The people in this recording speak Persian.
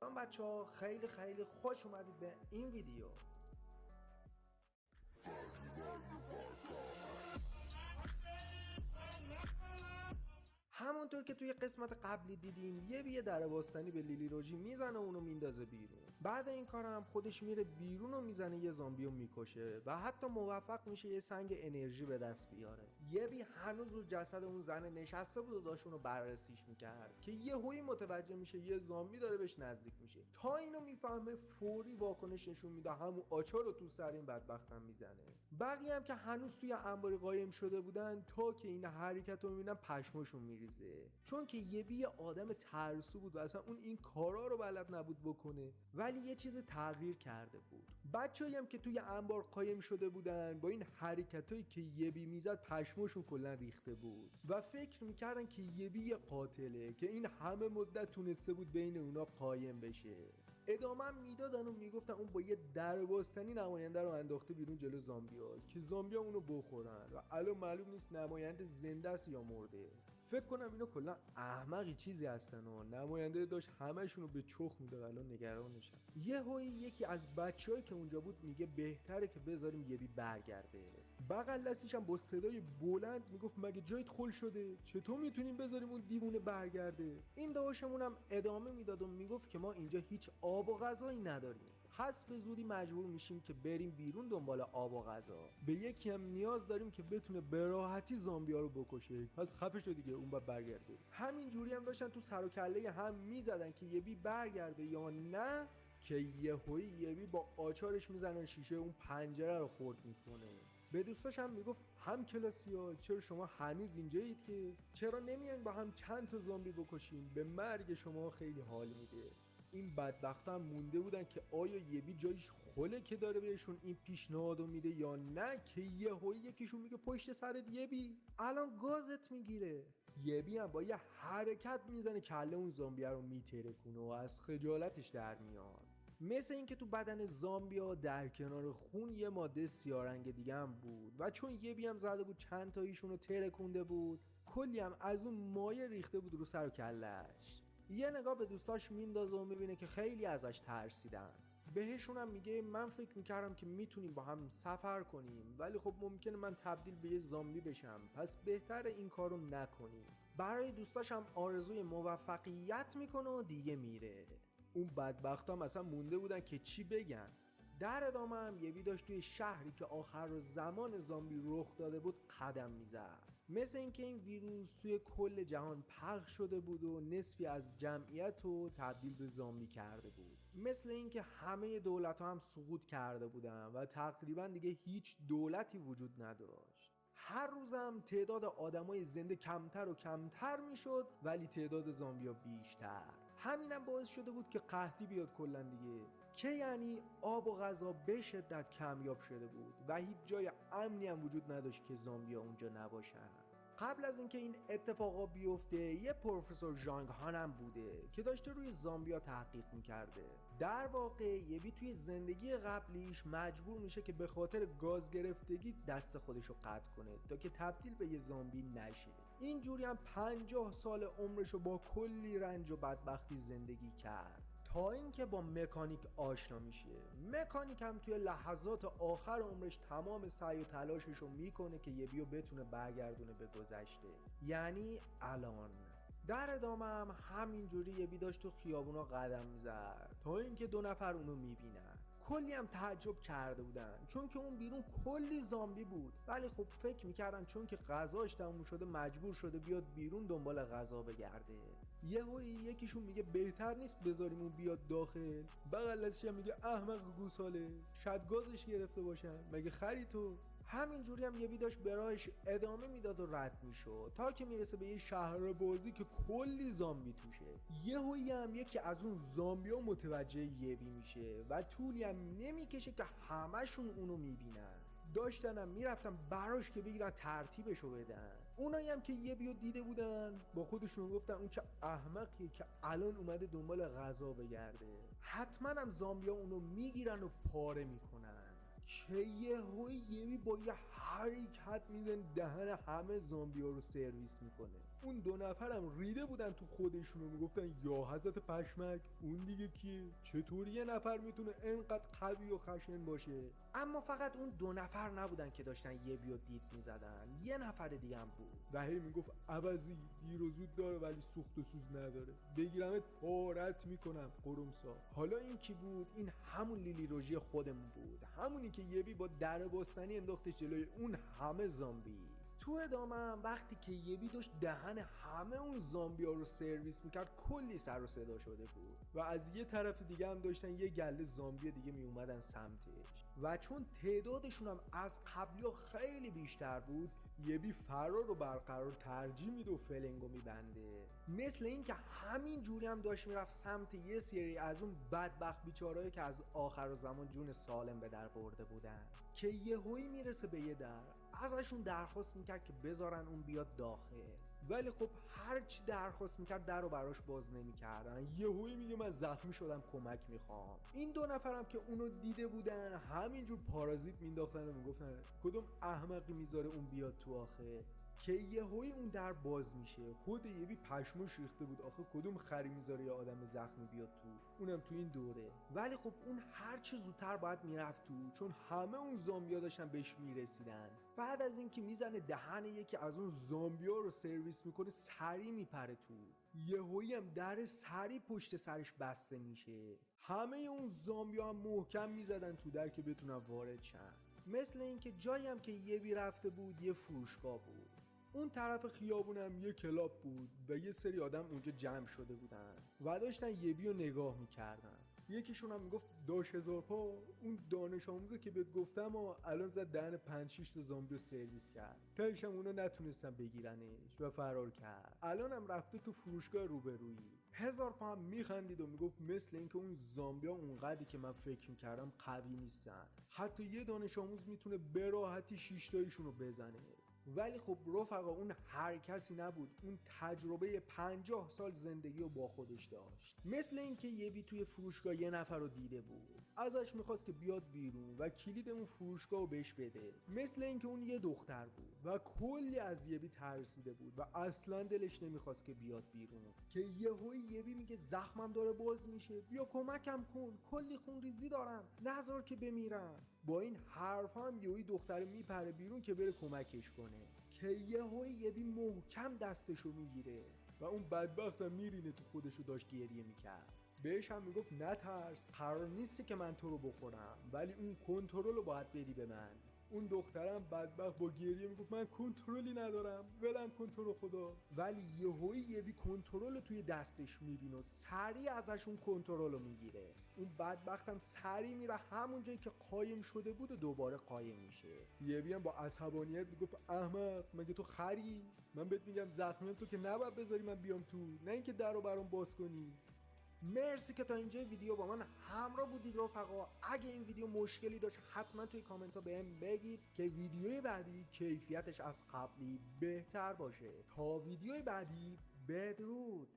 سلام بچه‌ها، خیلی خوش اومدید به این ویدیو. همونطور که توی قسمت قبلی دیدیم یه در باستنی به لیلی روژی میزنه و اونو میندازه بیرون. بعد این کار هم خودش میره بیرون و میزنه یه زامبیو میکشه و حتی موفق میشه یه سنگ انرژی به دست بیاره. یبی هنوز رو جسد اون زن نشسته بود و داشت اونو بررسیش میکرد که یهویی متوجه میشه یه زامبی داره بهش نزدیک میشه. تا اینو میفهمه فوری واکنش نشون میده، همون آچار رو تو سر این بدبختم میزنه. بقیه هم که هنوز توی انباری قایم شده بودن تا که این حرکت رو میبینن پشمشون میریزه، چون که یبی آدم ترسو بود و اصلا اون این کارا رو بلد نبود بکنه. ولی یه چیز تغییر کرده بود. بچه‌ای هم که توی انبار قایم شده بودن با این حرکتایی که یبی میزد پشمشون کلا ریخته بود و فکر میکردن که یبی یه قاتله که این همه مدت تونسته بود بین اونا قایم بشه. ادامه هم میدادن و میگفتن اون با یه درباستنی نماینده رو انداخته بیرون جلو زامبیا که زامبیا اونو بخورن و الان معلوم نیست نماینده زنده است یا مرده. فکر کنم اینا کلا احمقی چیزی هستن و نماینده داشت همشونو به چخ میده. الان نگرانشم. یکی از بچه‌هایی که اونجا بود میگه بهتره که بذاریم یبی برگرده. بغل دستیش هم با صدای بلند میگفت مگه جایت خل شده؟ چطور میتونیم بذاریم اون دیوونه برگرده؟ این داشمون هم ادامه میداد و میگفت که ما اینجا هیچ آب و غذایی نداریم. پس به زودی مجبور میشیم که بریم بیرون دنبال آب و غذا. به یکی هم نیاز داریم که بتونه به راحتی زامبیا رو بکشه. پس خفه شو دیگه، اون بعد برگرده. همین جوری هم داشتن تو سر و کله هم میزدن که یبی برگرده یا نه، که یهویی یبی با آچارش میزنن شیشه اون پنجره رو خرد میکنه. به دوستاش هم میگفت هم کلاسیا چرا شما هنوز اینجایید؟ که چرا نمیاین با هم چند تا زامبی بکشیم؟ به مرگ شما خیلی حال میده. این بدبختا هم مونده بودن که آیا یبی جایش خله که داره بهشون این پیشنهادو میده یا نه، که یهویی یکیشون میگه پشت سرت یبی الان گازت میگیره. یبی هم با یه حرکت میزنه کله اون زامبیا رو میترکونه و از خجالتش در میاد. مثل اینکه تو بدن زامبیا در کنار خون یه ماده سیاه‌رنگ دیگه هم بود و چون یبی هم زده بود چند تاییشون رو ترکونده بود، کلی هم از اون مایه ریخته بود رو سر و کله‌اش. یه نگاه به دوستاش میندازه و میبینه که خیلی ازش ترسیدن. بهشون هم میگه من فکر میکردم که میتونیم با هم سفر کنیم، ولی خب ممکنه من تبدیل به یه زامبی بشم، پس بهتره این کارو نکنیم. برای دوستاش هم آرزوی موفقیت میکنه و دیگه میره. اون بدبخت هم اصلا مونده بودن که چی بگن. در ادامه هم یبی داشت توی شهری که آخر زمان زامبی رخ داده بود قدم میزد. مثل اینکه این ویروس توی کل جهان پخش شده بود و نصفی از جمعیت رو تبدیل به زامبی کرده بود. مثل اینکه همه دولت ها هم سقوط کرده بودن و تقریبا دیگه هیچ دولتی وجود نداشت. هر روزم تعداد آدمای زنده کمتر و کمتر میشد ولی تعداد زامبیا بیشتر. همینم باعث شده بود که قحطی بیاد کلا دیگه، که یعنی آب و غذا به شدت کمیاب شده بود و هیچ جای امنی هم وجود نداشت که زامبیا اونجا نباشن. قبل از اینکه این اتفاقا بیفته یه پروفسور ژانگ هان هم بوده که داشته روی زامبیا تحقیق میکرده. در واقع یبی توی زندگی قبلیش مجبور میشه که به خاطر گاز گرفتگی دست خودشو قطع کنه تا که تبدیل به یه زامبی نشه. اینجوری هم 50 سال عمرشو با کلی رنج و بدبختی زندگی کرد تا اینکه با مکانیک آشنا میشه. مکانیک هم توی لحظات آخر عمرش تمام سعی و تلاشش رو میکنه که یبیو بتونه برگردونه به گذشته، یعنی الان. در ادامه هم همینجوری یبی داشت تو خیابونا قدم میزد تا اینکه 2 نفر اونو میبینن. کلی هم تعجب کرده بودن چون که اون بیرون کلی زامبی بود، ولی خب فکر میکردن چون که غذاش تموم شده مجبور شده بیاد بیرون دنبال غذا بگرده. یهویی یکیشون میگه بهتر نیست بذاریم اون بیاد داخل؟ بغل دستش هم میگه احمق گوساله، شاید گازش گرفته باشن، مگه خری تو؟ همینجوری هم یبی داشت به راهش ادامه میداد و رد میشد تا که میرسه به یه شهر بازی که کلی زامبی توشه. یهویی هم یکی از اون زامبیا متوجه یبی میشه و طولی هم نمیکشه که همشون اونو میبینن. داشتنم میرفتن براش که بگیرن ترتیبشو بدن. اونایی هم که یبیو دیده بودن با خودشون گفتن اون چه احمقیه که الان اومده دنبال غذا بگرده. حتما هم زامبیا اونو میگیرن و پاره میکنن. که یهویی یبی با یه حرکت میزن دهن همه زامبیا رو سرویس میکنه. اون 2 نفرم ریده بودن تو خودشون و میگفتن یا حضرت پشمک اون دیگه کیه؟ چطوری یه نفر میتونه انقدر قوی و خشن باشه؟ اما فقط اون 2 نفر نبودن که داشتن یه بیو دید میزدن، یه نفر دیگه هم بود و هی میگفت عوضی دیر و زود داره ولی سوخت و سوز نداره، بگیرمت پارت میکنم قرمسا. حالا این کی بود؟ این همون لیلی روژی خودمون بود، همونی که یبی با در باستنی انداختش جلوی اون همه زامبی. تو ادامه وقتی که یبی داشت دهن همه اون زامبیا رو سرویس میکرد کلی سر و صدا شده بود و از یه طرف دیگه هم داشتن یه گله زامبی دیگه میومدن سمتش و چون تعدادشون هم از قبلی خیلی بیشتر بود یبی فرار رو برقرار ترجیح میده و فلنگو میبنده. مثل این که همین جوری هم داشت میرفت سمت یه سری از اون بدبخت بیچارهایی که از آخر زمان جون سالم به در برده بودن که یهویی میرسه به یه در، ازشون درخواست میکرد که بذارن اون بیاد داخل، ولی خب هرچی درخواست میکرد در رو براش باز نمیکردن. یهویی میگه من زخمی شدم کمک میخوام. این 2 نفرم که اونو دیده بودن همینجور پارازیت مینداختن و میگفتن کدوم احمقی میذاره اون بیاد تو آخه، که یهویی اون در باز میشه. خود یبی پشمش ریخته بود، آخه کدوم خری میذاره یه آدم زخمی بیاد تو، اونم تو این دوره. ولی خب اون هر چه زودتر باید میرفت تو، چون همه اون زامبیا داشتن بهش میرسیدن. بعد از اینکه میزنه دهن یکی از اون زامبیا رو سرویس میکنه سری میپره تو، یهویی هم در سری پشت سرش بسته میشه. همه اون زامبیا هم محکم میزدن تو در که بتونن وارد شن. مثل اینکه جایی هم که یبی رفته بود یه فروشگاه بود، اون طرف خیابونم یه کلاب بود و یه سری آدم اونجا جمع شده بودن و داشتن یبی رو نگاه میکردن. یکیشون هم میگفت داش هزار پا، اون دانش آموزه که بهت گفتم و الان زد دهن 5-6 تا زامبی رو سرویس کرد، تهش هم اونا نتونستن بگیرنش و فرار کرد. الان هم رفته تو فروشگاه روبرویی. هزار پا هم میخندید و میگفت مثل اینکه اون زامبیا اونقدری که من فکر میکردم قوی نیستن، حتی یه دانش آموز میتونه به راحتی 6 تایشون رو بزنه. ولی خب رفقا اون هر کسی نبود، اون تجربه 50 سال زندگی رو با خودش داشت. مثل اینکه یبی توی فروشگاه یه نفر رو دیده بود، ازش میخواست که بیاد بیرون و کلید اون فروشگاه رو بهش بده. مثل اینکه اون یه دختر بود و کلی از یبی ترسیده بود و اصلا دلش نمیخواست که بیاد بیرون، که یهویی یبی میگه زخمم داره باز میشه، بیا کمکم کن، کلی خونریزی دارم، نذار که بمیرم. با این حرف هم یهویی دختر میپره بیرون که بره کمکش کنه، که یهویی یبی محکم دستشو میگیره و اون بدبخت هم میرینه تو خودشو داشت گریه میکرد. بهش هم میگفت نترس، قرار نیستی که من تو رو بخورم، ولی اون کنترل رو باید بدی به من. اون دخترم بدبخت با گریه میگفت من کنترلی ندارم، ولم کن تو رو خدا. ولی یهویی یبی کنترل توی دستش میبینه و سریع ازش اون کنترل رو میگیره. اون بدبختم سریع میره همون جایی که قایم شده بود و دوباره قایم میشه. یبی هم با عصبانیت میگفت احمق مگه تو خری؟ من بهت میگم زخمیم تو که نباید بذاری من بیام تو، نه اینکه درو برام باز کنی. مرسی که تا اینجا ویدیو با من همراه بودید رفقا. اگه این ویدیو مشکلی داشت حتما توی کامنت ها بهم بگید که ویدیوی بعدی کیفیتش از قبلی بهتر باشه. تا ویدیوی بعدی بدرود.